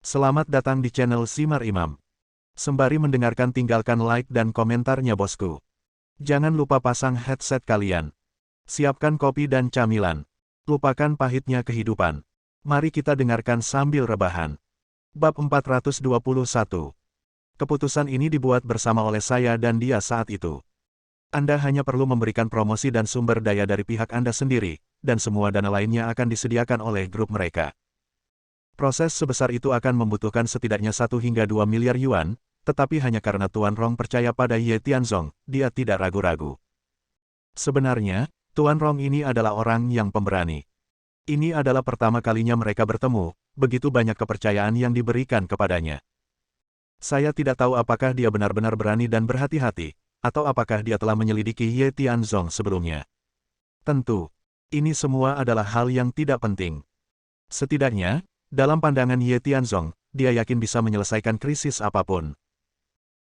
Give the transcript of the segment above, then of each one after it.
Selamat datang di channel Simar Imam. Sembari mendengarkan tinggalkan like dan komentarnya bosku. Jangan lupa pasang headset kalian. Siapkan kopi dan camilan. Lupakan pahitnya kehidupan. Mari kita dengarkan sambil rebahan. Bab 421. Keputusan ini dibuat bersama oleh saya dan dia saat itu. Anda hanya perlu memberikan promosi dan sumber daya dari pihak Anda sendiri, dan semua dana lainnya akan disediakan oleh grup mereka. Proses sebesar itu akan membutuhkan setidaknya 1 hingga 2 miliar yuan, tetapi hanya karena Tuan Rong percaya pada Ye Tianzong, dia tidak ragu-ragu. Sebenarnya, Tuan Rong ini adalah orang yang pemberani. Ini adalah pertama kalinya mereka bertemu, begitu banyak kepercayaan yang diberikan kepadanya. Saya tidak tahu apakah dia benar-benar berani dan berhati-hati, atau apakah dia telah menyelidiki Ye Tianzong sebelumnya. Tentu, ini semua adalah hal yang tidak penting. Setidaknya, dalam pandangan Ye Tianzong, dia yakin bisa menyelesaikan krisis apapun.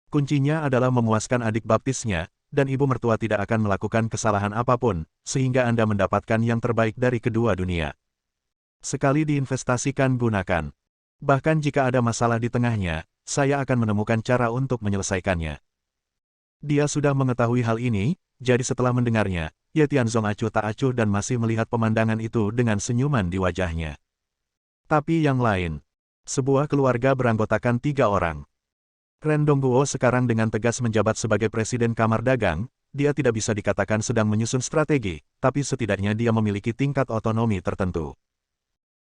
Kuncinya adalah memuaskan adik baptisnya, dan ibu mertua tidak akan melakukan kesalahan apapun, sehingga Anda mendapatkan yang terbaik dari kedua dunia. Sekali diinvestasikan gunakan. Bahkan jika ada masalah di tengahnya, saya akan menemukan cara untuk menyelesaikannya. Dia sudah mengetahui hal ini, jadi setelah mendengarnya, Ye Tianzong acuh tak acuh dan masih melihat pemandangan itu dengan senyuman di wajahnya. Tapi yang lain. Sebuah keluarga beranggotakan 3 orang. Ren Dongguo sekarang dengan tegas menjabat sebagai Presiden Kamar Dagang, dia tidak bisa dikatakan sedang menyusun strategi, tapi setidaknya dia memiliki tingkat otonomi tertentu.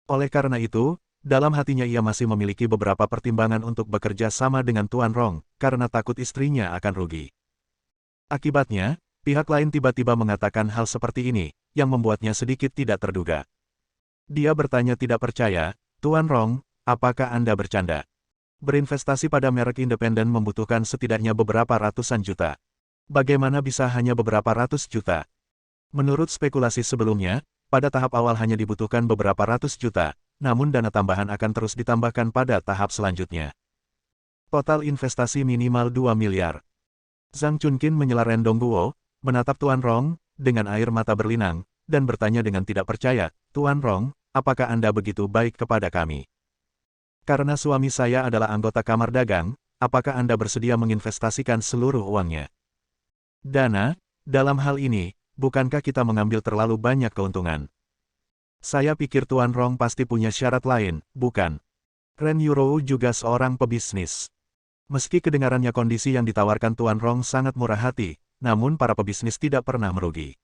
Oleh karena itu, dalam hatinya ia masih memiliki beberapa pertimbangan untuk bekerja sama dengan Tuan Rong, karena takut istrinya akan rugi. Akibatnya, pihak lain tiba-tiba mengatakan hal seperti ini, yang membuatnya sedikit tidak terduga. Dia bertanya tidak percaya, Tuan Rong, apakah Anda bercanda? Berinvestasi pada merek independen membutuhkan setidaknya beberapa ratusan juta. Bagaimana bisa hanya beberapa ratus juta? Menurut spekulasi sebelumnya, pada tahap awal hanya dibutuhkan beberapa ratus juta, namun dana tambahan akan terus ditambahkan pada tahap selanjutnya. Total investasi minimal 2 miliar. Zhang Chunqin menyela Ren Dongguo, menatap Tuan Rong, dengan air mata berlinang, dan bertanya dengan tidak percaya, Tuan Rong, apakah Anda begitu baik kepada kami? Karena suami saya adalah anggota Kamar Dagang, apakah Anda bersedia menginvestasikan seluruh uangnya? Dana, dalam hal ini, bukankah kita mengambil terlalu banyak keuntungan? Saya pikir Tuan Rong pasti punya syarat lain, bukan? Ren Yurou juga seorang pebisnis. Meski kedengarannya kondisi yang ditawarkan Tuan Rong sangat murah hati, namun para pebisnis tidak pernah merugi.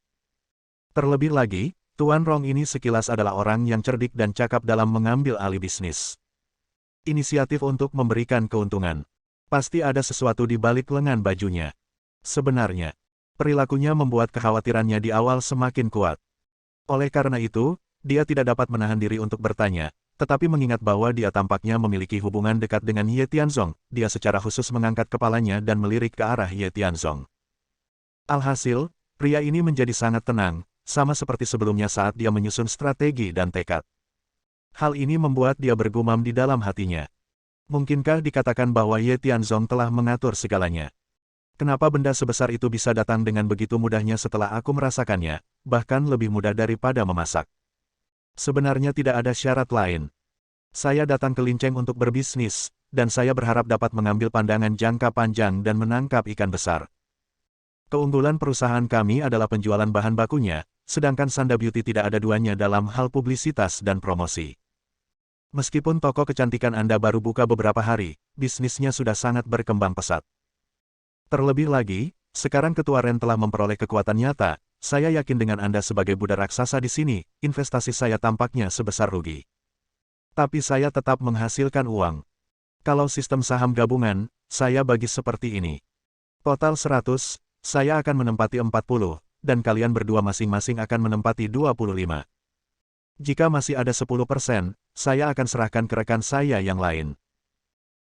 Terlebih lagi, Tuan Rong ini sekilas adalah orang yang cerdik dan cakap dalam mengambil alih bisnis. Inisiatif untuk memberikan keuntungan. Pasti ada sesuatu di balik lengan bajunya. Sebenarnya, perilakunya membuat kekhawatirannya di awal semakin kuat. Oleh karena itu, dia tidak dapat menahan diri untuk bertanya, tetapi mengingat bahwa dia tampaknya memiliki hubungan dekat dengan Ye Tianzong, dia secara khusus mengangkat kepalanya dan melirik ke arah Ye Tianzong. Alhasil, pria ini menjadi sangat tenang, sama seperti sebelumnya saat dia menyusun strategi dan tekad. Hal ini membuat dia bergumam di dalam hatinya. Mungkinkah dikatakan bahwa Ye Tianzong telah mengatur segalanya? Kenapa benda sebesar itu bisa datang dengan begitu mudahnya setelah aku merasakannya, bahkan lebih mudah daripada memasak? Sebenarnya tidak ada syarat lain. Saya datang ke Linceng untuk berbisnis, dan saya berharap dapat mengambil pandangan jangka panjang dan menangkap ikan besar. Keunggulan perusahaan kami adalah penjualan bahan bakunya, sedangkan Sanda Beauty tidak ada duanya dalam hal publisitas dan promosi. Meskipun toko kecantikan Anda baru buka beberapa hari, bisnisnya sudah sangat berkembang pesat. Terlebih lagi, sekarang Ketua Ren telah memperoleh kekuatan nyata, saya yakin dengan Anda sebagai budak raksasa di sini, investasi saya tampaknya sebesar rugi. Tapi saya tetap menghasilkan uang. Kalau sistem saham gabungan, saya bagi seperti ini. Total 100, saya akan menempati 40. Dan kalian berdua masing-masing akan menempati 25. Jika masih ada 10%, saya akan serahkan ke rekan saya yang lain.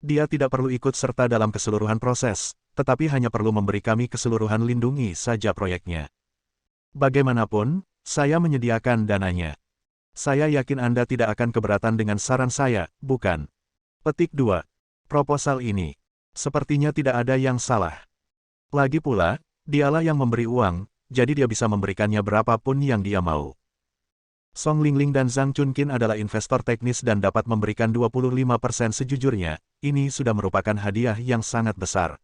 Dia tidak perlu ikut serta dalam keseluruhan proses, tetapi hanya perlu memberi kami keseluruhan lindungi saja proyeknya. Bagaimanapun, saya menyediakan dananya. Saya yakin Anda tidak akan keberatan dengan saran saya, bukan? Petik 2. Proposal ini. Sepertinya tidak ada yang salah. Lagi pula, dialah yang memberi uang, jadi dia bisa memberikannya berapapun yang dia mau. Song Lingling dan Zhang Chunkin adalah investor teknis dan dapat memberikan 25% sejujurnya, ini sudah merupakan hadiah yang sangat besar.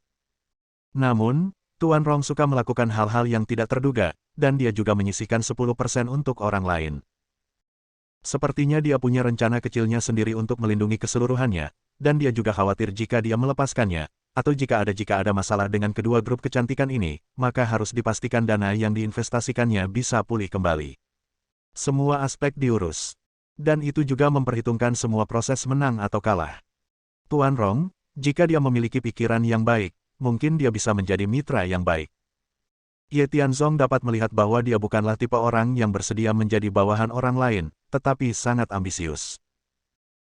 Namun, Tuan Rong suka melakukan hal-hal yang tidak terduga, dan dia juga menyisihkan 10% untuk orang lain. Sepertinya dia punya rencana kecilnya sendiri untuk melindungi keseluruhannya, dan dia juga khawatir jika dia melepaskannya, atau jika ada masalah dengan kedua grup kecantikan ini, maka harus dipastikan dana yang diinvestasikannya bisa pulih kembali. Semua aspek diurus. Dan itu juga memperhitungkan semua proses menang atau kalah. Tuan Rong, jika dia memiliki pikiran yang baik, mungkin dia bisa menjadi mitra yang baik. Ye Tianzong dapat melihat bahwa dia bukanlah tipe orang yang bersedia menjadi bawahan orang lain, tetapi sangat ambisius.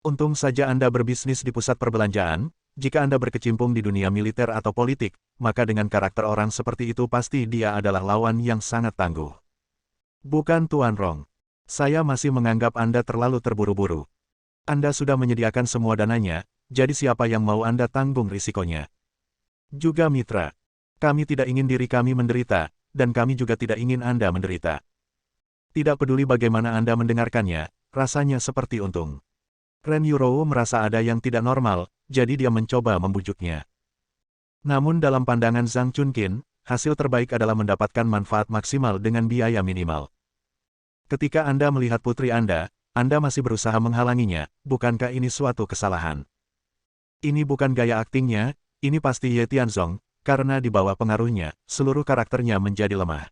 Untung saja Anda berbisnis di pusat perbelanjaan, jika Anda berkecimpung di dunia militer atau politik, maka dengan karakter orang seperti itu pasti dia adalah lawan yang sangat tangguh. Bukan Tuan Rong. Saya masih menganggap Anda terlalu terburu-buru. Anda sudah menyediakan semua dananya, jadi siapa yang mau Anda tanggung risikonya? Juga mitra. Kami tidak ingin diri kami menderita, dan kami juga tidak ingin Anda menderita. Tidak peduli bagaimana Anda mendengarkannya, rasanya seperti untung. Ren Yurou merasa ada yang tidak normal, jadi dia mencoba membujuknya. Namun dalam pandangan Zhang Chunkin, hasil terbaik adalah mendapatkan manfaat maksimal dengan biaya minimal. Ketika Anda melihat putri Anda masih berusaha menghalanginya, bukankah ini suatu kesalahan? Ini bukan gaya aktingnya, ini pasti Ye Tianzong, karena di bawah pengaruhnya, seluruh karakternya menjadi lemah.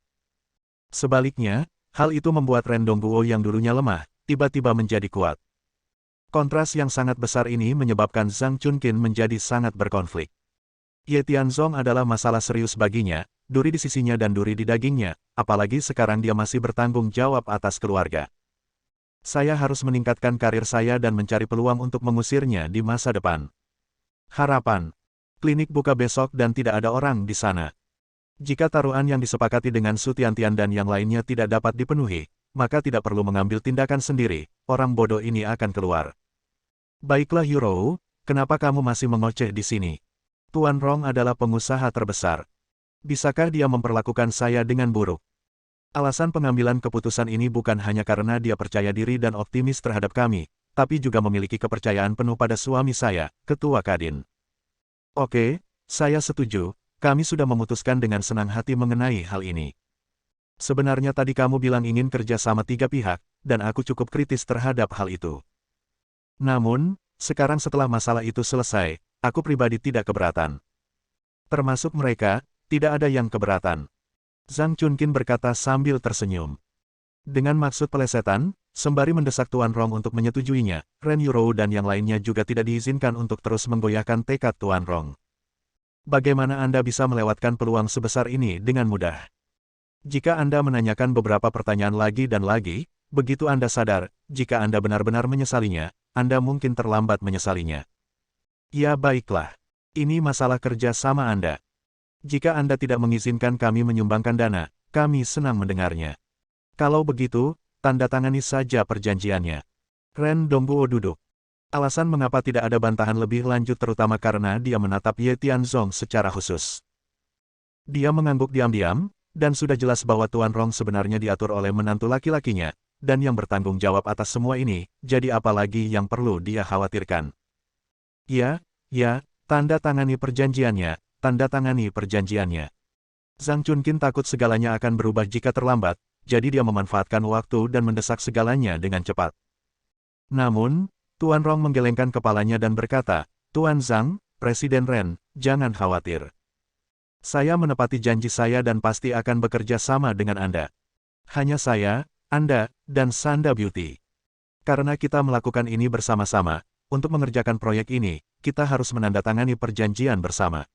Sebaliknya, hal itu membuat Ren Dongguo yang dulunya lemah, tiba-tiba menjadi kuat. Kontras yang sangat besar ini menyebabkan Zhang Chunkin menjadi sangat berkonflik. Ye Tianzong adalah masalah serius baginya, duri di sisinya dan duri di dagingnya, apalagi sekarang dia masih bertanggung jawab atas keluarga. Saya harus meningkatkan karir saya dan mencari peluang untuk mengusirnya di masa depan. Harapan. Klinik buka besok dan tidak ada orang di sana. Jika taruhan yang disepakati dengan Su Tiantian dan yang lainnya tidak dapat dipenuhi, maka tidak perlu mengambil tindakan sendiri, orang bodoh ini akan keluar. Baiklah Yurou, kenapa kamu masih mengoceh di sini? Tuan Rong adalah pengusaha terbesar. Bisakah dia memperlakukan saya dengan buruk? Alasan pengambilan keputusan ini bukan hanya karena dia percaya diri dan optimis terhadap kami, tapi juga memiliki kepercayaan penuh pada suami saya, Ketua Kadin. Oke, saya setuju, kami sudah memutuskan dengan senang hati mengenai hal ini. Sebenarnya tadi kamu bilang ingin kerja sama tiga pihak, dan aku cukup kritis terhadap hal itu. Namun, sekarang setelah masalah itu selesai, aku pribadi tidak keberatan. Termasuk mereka, tidak ada yang keberatan. Zhang Chunkin berkata sambil tersenyum. Dengan maksud pelesetan, sembari mendesak Tuan Rong untuk menyetujuinya, Ren Yurou dan yang lainnya juga tidak diizinkan untuk terus menggoyahkan tekad Tuan Rong. Bagaimana Anda bisa melewatkan peluang sebesar ini dengan mudah? Jika Anda menanyakan beberapa pertanyaan lagi dan lagi, begitu Anda sadar, jika Anda benar-benar menyesalinya, Anda mungkin terlambat menyesalinya. Ya baiklah. Ini masalah kerja sama Anda. Jika Anda tidak mengizinkan kami menyumbangkan dana, kami senang mendengarnya. Kalau begitu, tanda tangani saja perjanjiannya. Ren Dongguo duduk. Alasan mengapa tidak ada bantahan lebih lanjut terutama karena dia menatap Ye Tianzong secara khusus. Dia mengangguk diam-diam, dan sudah jelas bahwa Tuan Rong sebenarnya diatur oleh menantu laki-lakinya, dan yang bertanggung jawab atas semua ini, jadi apa lagi yang perlu dia khawatirkan? Ya, tanda tangani perjanjiannya. Tanda tangani perjanjiannya. Zhang Chunkin takut segalanya akan berubah jika terlambat, jadi dia memanfaatkan waktu dan mendesak segalanya dengan cepat. Namun, Tuan Rong menggelengkan kepalanya dan berkata, Tuan Zhang, Presiden Ren, jangan khawatir. Saya menepati janji saya dan pasti akan bekerja sama dengan Anda. Hanya saya, Anda, dan Sanda Beauty. Karena kita melakukan ini bersama-sama, untuk mengerjakan proyek ini, kita harus menandatangani perjanjian bersama.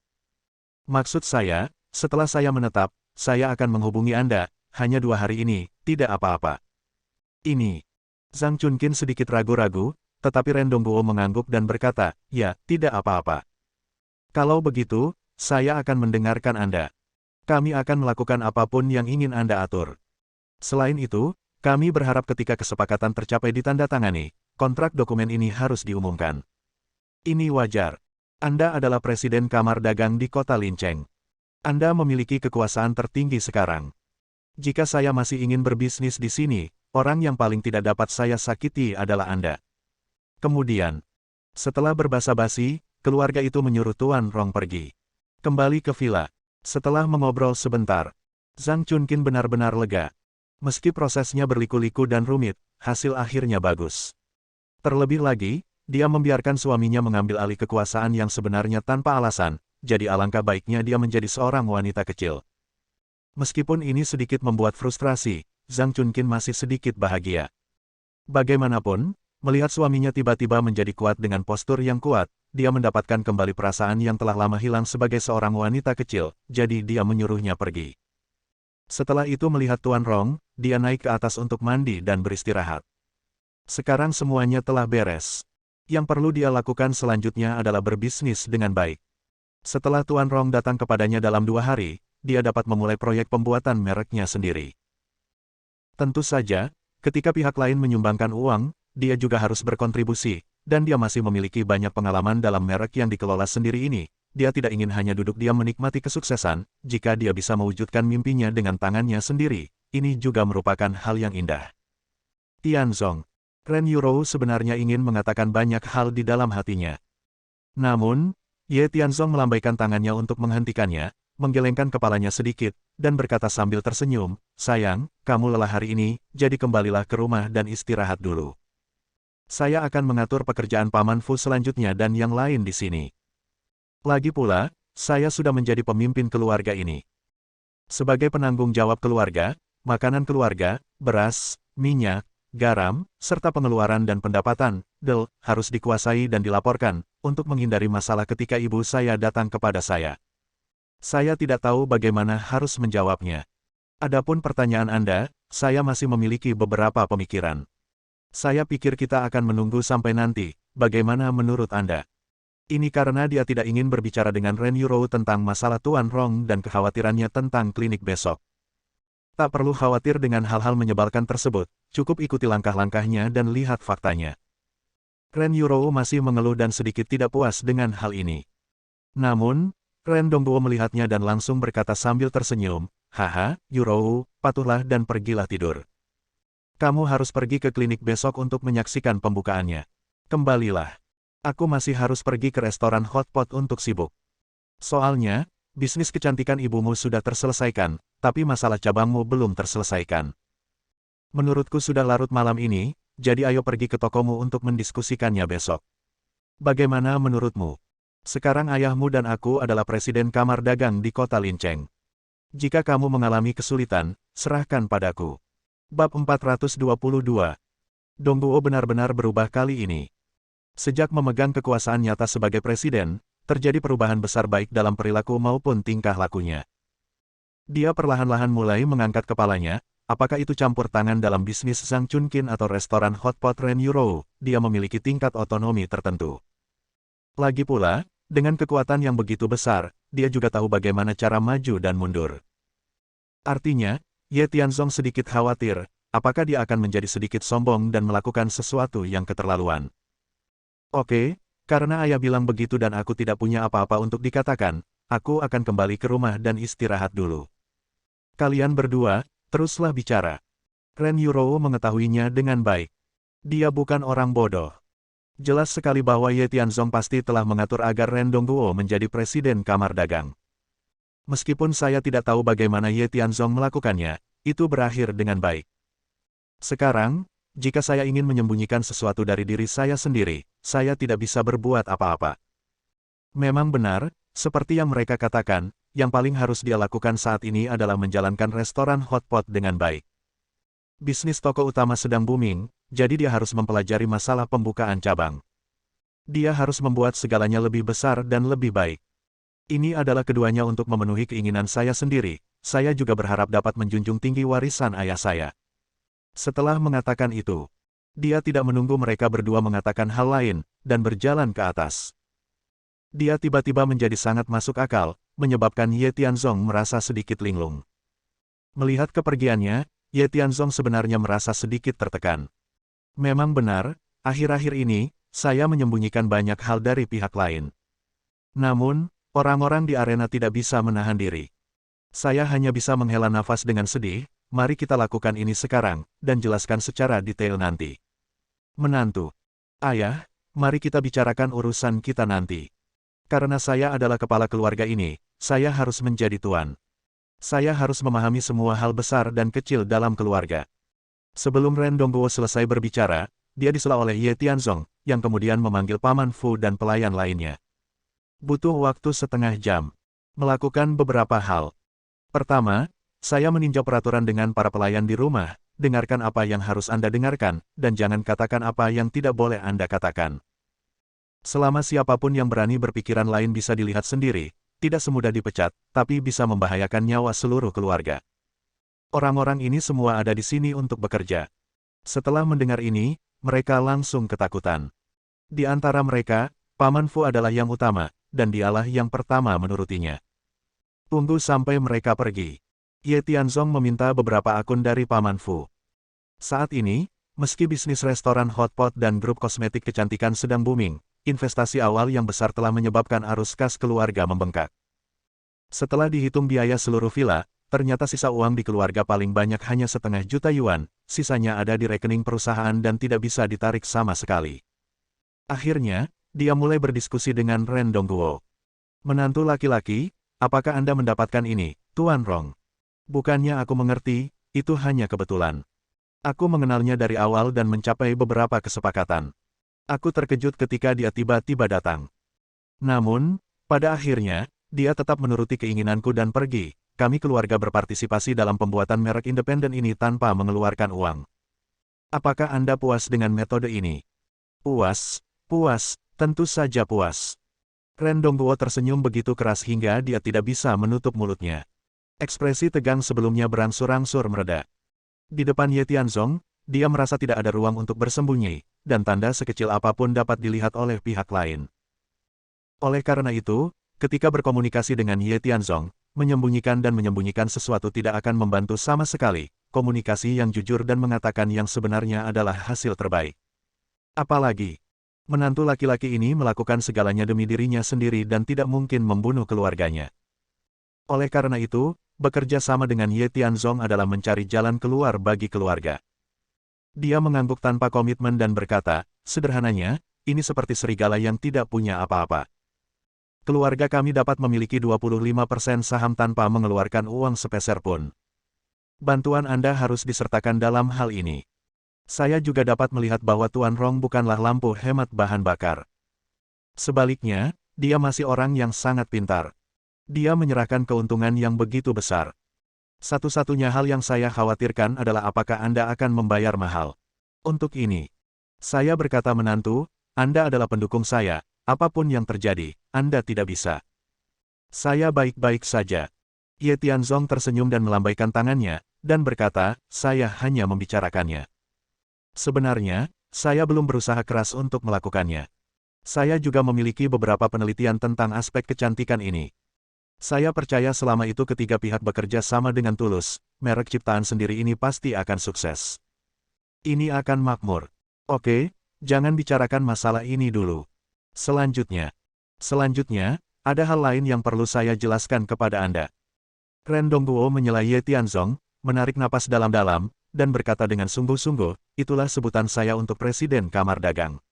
Maksud saya, setelah saya menetap, saya akan menghubungi Anda, hanya 2 hari ini, tidak apa-apa. Ini. Zhang Chunkin sedikit ragu-ragu, tetapi Ren Dongguo mengangguk dan berkata, ya, tidak apa-apa. Kalau begitu, saya akan mendengarkan Anda. Kami akan melakukan apapun yang ingin Anda atur. Selain itu, kami berharap ketika kesepakatan tercapai ditandatangani, kontrak dokumen ini harus diumumkan. Ini wajar. Anda adalah Presiden Kamar Dagang di kota Lincheng. Anda memiliki kekuasaan tertinggi sekarang. Jika saya masih ingin berbisnis di sini, orang yang paling tidak dapat saya sakiti adalah Anda. Kemudian, setelah berbasa-basi, keluarga itu menyuruh Tuan Rong pergi. Kembali ke villa. Setelah mengobrol sebentar, Zhang Chunkin benar-benar lega. Meski prosesnya berliku-liku dan rumit, hasil akhirnya bagus. Terlebih lagi, dia membiarkan suaminya mengambil alih kekuasaan yang sebenarnya tanpa alasan, jadi alangkah baiknya dia menjadi seorang wanita kecil. Meskipun ini sedikit membuat frustrasi, Zhang Chunkin masih sedikit bahagia. Bagaimanapun, melihat suaminya tiba-tiba menjadi kuat dengan postur yang kuat, dia mendapatkan kembali perasaan yang telah lama hilang sebagai seorang wanita kecil, jadi dia menyuruhnya pergi. Setelah itu melihat Tuan Rong, dia naik ke atas untuk mandi dan beristirahat. Sekarang semuanya telah beres. Yang perlu dia lakukan selanjutnya adalah berbisnis dengan baik. Setelah Tuan Rong datang kepadanya dalam 2 hari, dia dapat memulai proyek pembuatan mereknya sendiri. Tentu saja, ketika pihak lain menyumbangkan uang, dia juga harus berkontribusi, dan dia masih memiliki banyak pengalaman dalam merek yang dikelola sendiri ini. Dia tidak ingin hanya duduk diam menikmati kesuksesan, jika dia bisa mewujudkan mimpinya dengan tangannya sendiri, ini juga merupakan hal yang indah. Tianzong. Ren Yurou sebenarnya ingin mengatakan banyak hal di dalam hatinya. Namun, Ye Tianzong melambaikan tangannya untuk menghentikannya, menggelengkan kepalanya sedikit, dan berkata sambil tersenyum, "Sayang, kamu lelah hari ini, jadi kembalilah ke rumah dan istirahat dulu. Saya akan mengatur pekerjaan Paman Fu selanjutnya dan yang lain di sini. Lagi pula, saya sudah menjadi pemimpin keluarga ini. Sebagai penanggung jawab keluarga, makanan keluarga, beras, minyak, garam, serta pengeluaran dan pendapatan, harus dikuasai dan dilaporkan, untuk menghindari masalah ketika ibu saya datang kepada saya. Saya tidak tahu bagaimana harus menjawabnya. Adapun pertanyaan Anda, saya masih memiliki beberapa pemikiran. Saya pikir kita akan menunggu sampai nanti, bagaimana menurut Anda?" Ini karena dia tidak ingin berbicara dengan Ren Yurou tentang masalah Tuan Rong dan kekhawatirannya tentang klinik besok. Tak perlu khawatir dengan hal-hal menyebalkan tersebut, cukup ikuti langkah-langkahnya dan lihat faktanya. Ren Yurou masih mengeluh dan sedikit tidak puas dengan hal ini. Namun, Ren Dongguo melihatnya dan langsung berkata sambil tersenyum, "Haha, Yurou, patuhlah dan pergilah tidur. Kamu harus pergi ke klinik besok untuk menyaksikan pembukaannya. Kembalilah. Aku masih harus pergi ke restoran hotpot untuk sibuk. Soalnya, bisnis kecantikan ibumu sudah terselesaikan, tapi masalah cabangmu belum terselesaikan. Menurutku sudah larut malam ini, jadi ayo pergi ke tokomu untuk mendiskusikannya besok. Bagaimana menurutmu? Sekarang ayahmu dan aku adalah presiden kamar dagang di kota Lincheng. Jika kamu mengalami kesulitan, serahkan padaku." Bab 422. Dongguo benar-benar berubah kali ini. Sejak memegang kekuasaan nyata sebagai presiden, terjadi perubahan besar baik dalam perilaku maupun tingkah lakunya. Dia perlahan-lahan mulai mengangkat kepalanya, apakah itu campur tangan dalam bisnis Zhang Chunkin atau restoran hotpot Ren Yurou, dia memiliki tingkat otonomi tertentu. Lagi pula, dengan kekuatan yang begitu besar, dia juga tahu bagaimana cara maju dan mundur. Artinya, Ye Tianzong sedikit khawatir, apakah dia akan menjadi sedikit sombong dan melakukan sesuatu yang keterlaluan. "Oke, karena ayah bilang begitu dan aku tidak punya apa-apa untuk dikatakan, aku akan kembali ke rumah dan istirahat dulu. Kalian berdua, teruslah bicara." Ren Yurou mengetahuinya dengan baik. Dia bukan orang bodoh. Jelas sekali bahwa Ye Tianzong pasti telah mengatur agar Ren Dongguo menjadi presiden kamar dagang. Meskipun saya tidak tahu bagaimana Ye Tianzong melakukannya, itu berakhir dengan baik. Sekarang, jika saya ingin menyembunyikan sesuatu dari diri saya sendiri, saya tidak bisa berbuat apa-apa. Memang benar, seperti yang mereka katakan, yang paling harus dia lakukan saat ini adalah menjalankan restoran hotpot dengan baik. Bisnis toko utama sedang booming, jadi dia harus mempelajari masalah pembukaan cabang. Dia harus membuat segalanya lebih besar dan lebih baik. Ini adalah keduanya untuk memenuhi keinginan saya sendiri, saya juga berharap dapat menjunjung tinggi warisan ayah saya. Setelah mengatakan itu, dia tidak menunggu mereka berdua mengatakan hal lain, dan berjalan ke atas. Dia tiba-tiba menjadi sangat masuk akal, menyebabkan Ye Tianzong merasa sedikit linglung. Melihat kepergiannya, Ye Tianzong sebenarnya merasa sedikit tertekan. Memang benar, akhir-akhir ini, saya menyembunyikan banyak hal dari pihak lain. Namun, orang-orang di arena tidak bisa menahan diri. Saya hanya bisa menghela nafas dengan sedih, mari kita lakukan ini sekarang, dan jelaskan secara detail nanti. Menantu. Ayah, mari kita bicarakan urusan kita nanti. Karena saya adalah kepala keluarga ini, saya harus menjadi tuan. Saya harus memahami semua hal besar dan kecil dalam keluarga. Sebelum Ren Dongguo selesai berbicara, dia disela oleh Ye Tianzong, yang kemudian memanggil Paman Fu dan pelayan lainnya. Butuh waktu setengah jam. Melakukan beberapa hal. Pertama, saya meninjau peraturan dengan para pelayan di rumah, dengarkan apa yang harus Anda dengarkan, dan jangan katakan apa yang tidak boleh Anda katakan. Selama siapapun yang berani berpikiran lain bisa dilihat sendiri, tidak semudah dipecat, tapi bisa membahayakan nyawa seluruh keluarga. Orang-orang ini semua ada di sini untuk bekerja. Setelah mendengar ini, mereka langsung ketakutan. Di antara mereka, Paman Fu adalah yang utama, dan dialah yang pertama menurutinya. Tunggu sampai mereka pergi. Ye Tianzong meminta beberapa akun dari Paman Fu. Saat ini, meski bisnis restoran hotpot dan grup kosmetik kecantikan sedang booming, investasi awal yang besar telah menyebabkan arus kas keluarga membengkak. Setelah dihitung biaya seluruh villa, ternyata sisa uang di keluarga paling banyak hanya 0,5 juta yuan, sisanya ada di rekening perusahaan dan tidak bisa ditarik sama sekali. Akhirnya, dia mulai berdiskusi dengan Ren Dongguo. Menantu laki-laki, apakah Anda mendapatkan ini, Tuan Rong? Bukannya aku mengerti, itu hanya kebetulan. Aku mengenalnya dari awal dan mencapai beberapa kesepakatan. Aku terkejut ketika dia tiba-tiba datang. Namun, pada akhirnya, dia tetap menuruti keinginanku dan pergi. Kami keluarga berpartisipasi dalam pembuatan merek independen ini tanpa mengeluarkan uang. Apakah Anda puas dengan metode ini? Puas, puas, tentu saja puas. Ren Dongguo tersenyum begitu keras hingga dia tidak bisa menutup mulutnya. Ekspresi tegang sebelumnya berangsur-angsur mereda. Di depan Ye Tianzong, dia merasa tidak ada ruang untuk bersembunyi, dan tanda sekecil apapun dapat dilihat oleh pihak lain. Oleh karena itu, ketika berkomunikasi dengan Ye Tianzong, menyembunyikan sesuatu tidak akan membantu sama sekali. Komunikasi yang jujur dan mengatakan yang sebenarnya adalah hasil terbaik. Apalagi, menantu laki-laki ini melakukan segalanya demi dirinya sendiri dan tidak mungkin membunuh keluarganya. Oleh karena itu, bekerja sama dengan Ye Tianzong adalah mencari jalan keluar bagi keluarga. Dia mengangguk tanpa komitmen dan berkata, sederhananya, ini seperti serigala yang tidak punya apa-apa. Keluarga kami dapat memiliki 25% saham tanpa mengeluarkan uang sepeser pun. Bantuan Anda harus disertakan dalam hal ini. Saya juga dapat melihat bahwa Tuan Rong bukanlah lampu hemat bahan bakar. Sebaliknya, dia masih orang yang sangat pintar. Dia menyerahkan keuntungan yang begitu besar. Satu-satunya hal yang saya khawatirkan adalah apakah Anda akan membayar mahal. Untuk ini, saya berkata menantu, Anda adalah pendukung saya, apapun yang terjadi, Anda tidak bisa. Saya baik-baik saja. Ye Tianzong tersenyum dan melambaikan tangannya, dan berkata, saya hanya membicarakannya. Sebenarnya, saya belum berusaha keras untuk melakukannya. Saya juga memiliki beberapa penelitian tentang aspek kecantikan ini. Saya percaya selama itu ketiga pihak bekerja sama dengan tulus, merek ciptaan sendiri ini pasti akan sukses. Ini akan makmur. Oke, jangan bicarakan masalah ini dulu. Selanjutnya, ada hal lain yang perlu saya jelaskan kepada Anda. Ren Dongguo menyela Ye Tianzong, menarik napas dalam-dalam, dan berkata dengan sungguh-sungguh, itulah sebutan saya untuk Presiden Kamar Dagang.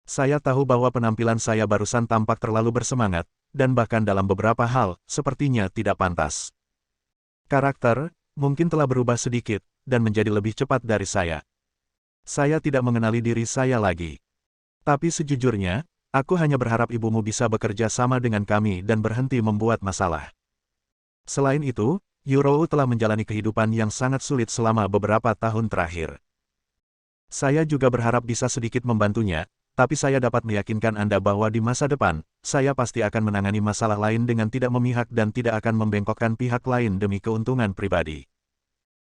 Saya tahu bahwa penampilan saya barusan tampak terlalu bersemangat, dan bahkan dalam beberapa hal, sepertinya tidak pantas. Karakter, mungkin telah berubah sedikit, dan menjadi lebih cepat dari saya. Saya tidak mengenali diri saya lagi. Tapi sejujurnya, aku hanya berharap ibumu bisa bekerja sama dengan kami dan berhenti membuat masalah. Selain itu, Yurou telah menjalani kehidupan yang sangat sulit selama beberapa tahun terakhir. Saya juga berharap bisa sedikit membantunya, tapi saya dapat meyakinkan Anda bahwa di masa depan, saya pasti akan menangani masalah lain dengan tidak memihak dan tidak akan membengkokkan pihak lain demi keuntungan pribadi.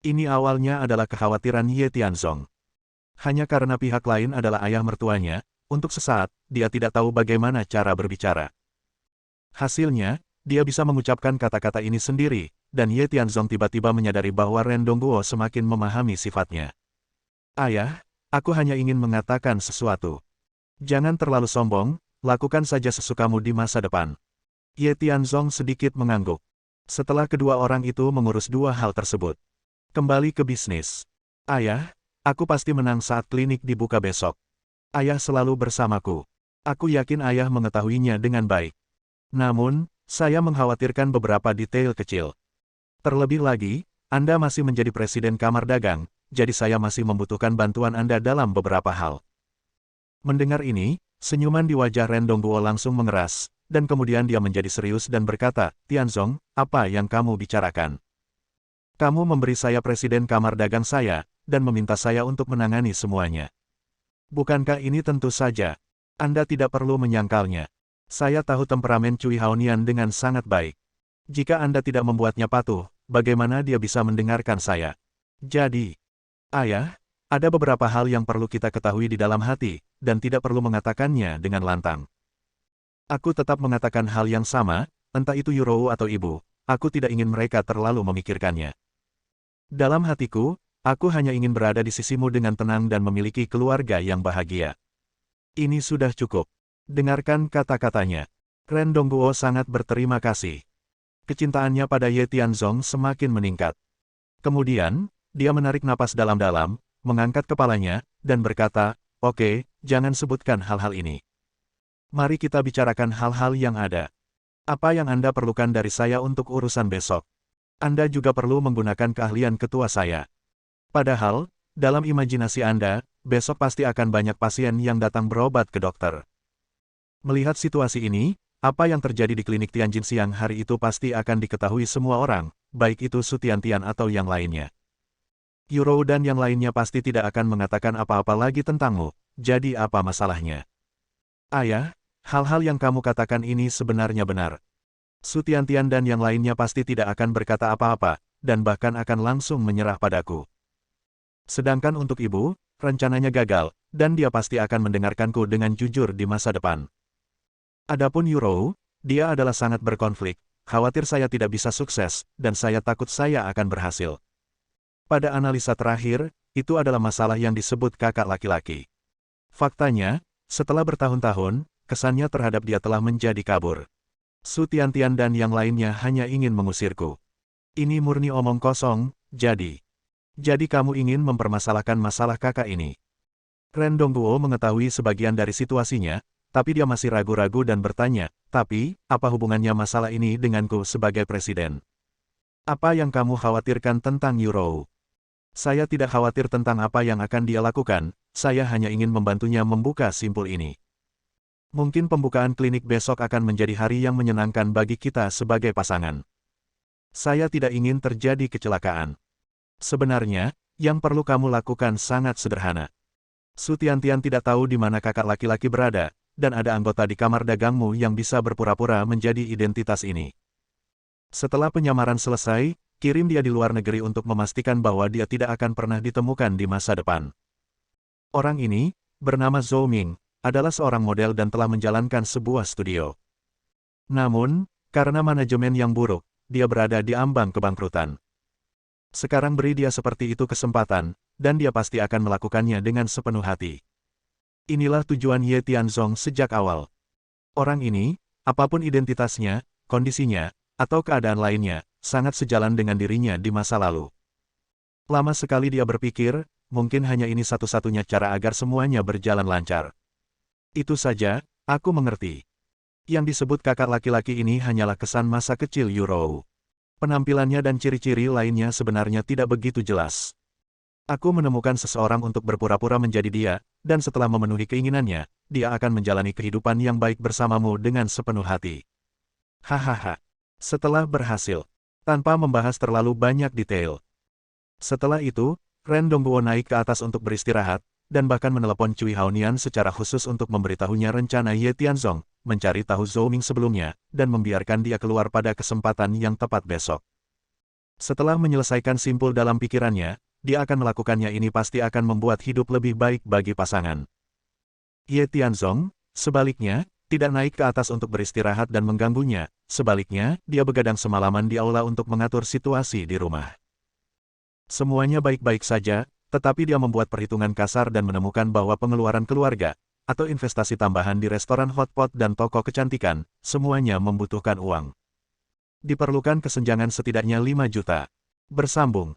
Ini awalnya adalah kekhawatiran Ye Tianzong. Hanya karena pihak lain adalah ayah mertuanya, untuk sesaat, dia tidak tahu bagaimana cara berbicara. Hasilnya, dia bisa mengucapkan kata-kata ini sendiri, dan Ye Tianzong tiba-tiba menyadari bahwa Ren Dongguo semakin memahami sifatnya. Ayah, aku hanya ingin mengatakan sesuatu. Jangan terlalu sombong, lakukan saja sesukamu di masa depan. Ye Tianzong sedikit mengangguk. Setelah kedua orang itu mengurus dua hal tersebut, Kembali ke bisnis. Ayah, aku pasti menang saat klinik dibuka besok. Ayah selalu bersamaku. Aku yakin ayah mengetahuinya dengan baik. Namun, saya mengkhawatirkan beberapa detail kecil. Terlebih lagi, Anda masih menjadi presiden Kamar Dagang, jadi saya masih membutuhkan bantuan Anda dalam beberapa hal. Mendengar ini, senyuman di wajah Ren Dongguo langsung mengeras, dan kemudian dia menjadi serius dan berkata, Tianzong, apa yang kamu bicarakan? Kamu memberi saya presiden Kamar Dagang saya, dan meminta saya untuk menangani semuanya. Bukankah ini tentu saja? Anda tidak perlu menyangkalnya. Saya tahu temperamen Cui Haonian dengan sangat baik. Jika Anda tidak membuatnya patuh, bagaimana dia bisa mendengarkan saya? Jadi, ayah, ada beberapa hal yang perlu kita ketahui di dalam hati, dan tidak perlu mengatakannya dengan lantang. Aku tetap mengatakan hal yang sama, entah itu Yurou atau ibu, aku tidak ingin mereka terlalu memikirkannya. Dalam hatiku, aku hanya ingin berada di sisimu dengan tenang dan memiliki keluarga yang bahagia. Ini sudah cukup. Dengarkan kata-katanya. Ren Dongguo sangat berterima kasih. Kecintaannya pada Ye Tianzong semakin meningkat. Kemudian, dia menarik napas dalam-dalam, mengangkat kepalanya, dan berkata, Oke, jangan sebutkan hal-hal ini. Mari kita bicarakan hal-hal yang ada. Apa yang Anda perlukan dari saya untuk urusan besok? Anda juga perlu menggunakan keahlian ketua saya. Padahal, dalam imajinasi Anda, besok pasti akan banyak pasien yang datang berobat ke dokter. Melihat situasi ini, apa yang terjadi di klinik Tianjin siang hari itu pasti akan diketahui semua orang, baik itu Su Tiantian atau yang lainnya. Yurou dan yang lainnya pasti tidak akan mengatakan apa-apa lagi tentangmu, jadi apa masalahnya? Ayah, hal-hal yang kamu katakan ini sebenarnya benar. Su Tiantian dan yang lainnya pasti tidak akan berkata apa-apa, dan bahkan akan langsung menyerah padaku. Sedangkan untuk ibu, rencananya gagal, dan dia pasti akan mendengarkanku dengan jujur di masa depan. Adapun Yurou, dia adalah sangat berkonflik, khawatir saya tidak bisa sukses, dan saya takut saya akan berhasil. Pada analisa terakhir, itu adalah masalah yang disebut kakak laki-laki. Faktanya, setelah bertahun-tahun, kesannya terhadap dia telah menjadi kabur. Su Tiantian dan yang lainnya hanya ingin mengusirku. Ini murni omong kosong, jadi kamu ingin mempermasalahkan masalah kakak ini. Ren Dongguo mengetahui sebagian dari situasinya, tapi dia masih ragu-ragu dan bertanya, tapi, apa hubungannya masalah ini denganku sebagai presiden? Apa yang kamu khawatirkan tentang Yurou? Saya tidak khawatir tentang apa yang akan dia lakukan, saya hanya ingin membantunya membuka simpul ini. Mungkin pembukaan klinik besok akan menjadi hari yang menyenangkan bagi kita sebagai pasangan. Saya tidak ingin terjadi kecelakaan. Sebenarnya, yang perlu kamu lakukan sangat sederhana. Su Tiantian tidak tahu di mana kakak laki-laki berada, dan ada anggota di kamar dagangmu yang bisa berpura-pura menjadi identitas ini. Setelah penyamaran selesai, kirim dia di luar negeri untuk memastikan bahwa dia tidak akan pernah ditemukan di masa depan. Orang ini, bernama Zhou Ming, adalah seorang model dan telah menjalankan sebuah studio. Namun, karena manajemen yang buruk, dia berada di ambang kebangkrutan. Sekarang beri dia seperti itu kesempatan, dan dia pasti akan melakukannya dengan sepenuh hati. Inilah tujuan Ye Tianzong sejak awal. Orang ini, apapun identitasnya, kondisinya, atau keadaan lainnya, sangat sejalan dengan dirinya di masa lalu. Lama sekali dia berpikir, mungkin hanya ini satu-satunya cara agar semuanya berjalan lancar. Itu saja, aku mengerti. Yang disebut kakak laki-laki ini hanyalah kesan masa kecil Yurou. Penampilannya dan ciri-ciri lainnya sebenarnya tidak begitu jelas. Aku menemukan seseorang untuk berpura-pura menjadi dia, dan setelah memenuhi keinginannya, dia akan menjalani kehidupan yang baik bersamamu dengan sepenuh hati. Hahaha. Setelah berhasil, tanpa membahas terlalu banyak detail. Setelah itu, Ren Dongguo naik ke atas untuk beristirahat, dan bahkan menelepon Cui Haonian secara khusus untuk memberitahunya rencana Ye Tianzong, mencari tahu Zhou Ming sebelumnya, dan membiarkan dia keluar pada kesempatan yang tepat besok. Setelah menyelesaikan simpul dalam pikirannya, dia akan melakukannya ini pasti akan membuat hidup lebih baik bagi pasangan. Ye Tianzong, sebaliknya, tidak naik ke atas untuk beristirahat dan mengganggunya, sebaliknya, dia begadang semalaman di aula untuk mengatur situasi di rumah. Semuanya baik-baik saja, tetapi dia membuat perhitungan kasar dan menemukan bahwa pengeluaran keluarga, atau investasi tambahan di restoran hotpot dan toko kecantikan, semuanya membutuhkan uang. Diperlukan kesenjangan setidaknya 5 juta. Bersambung.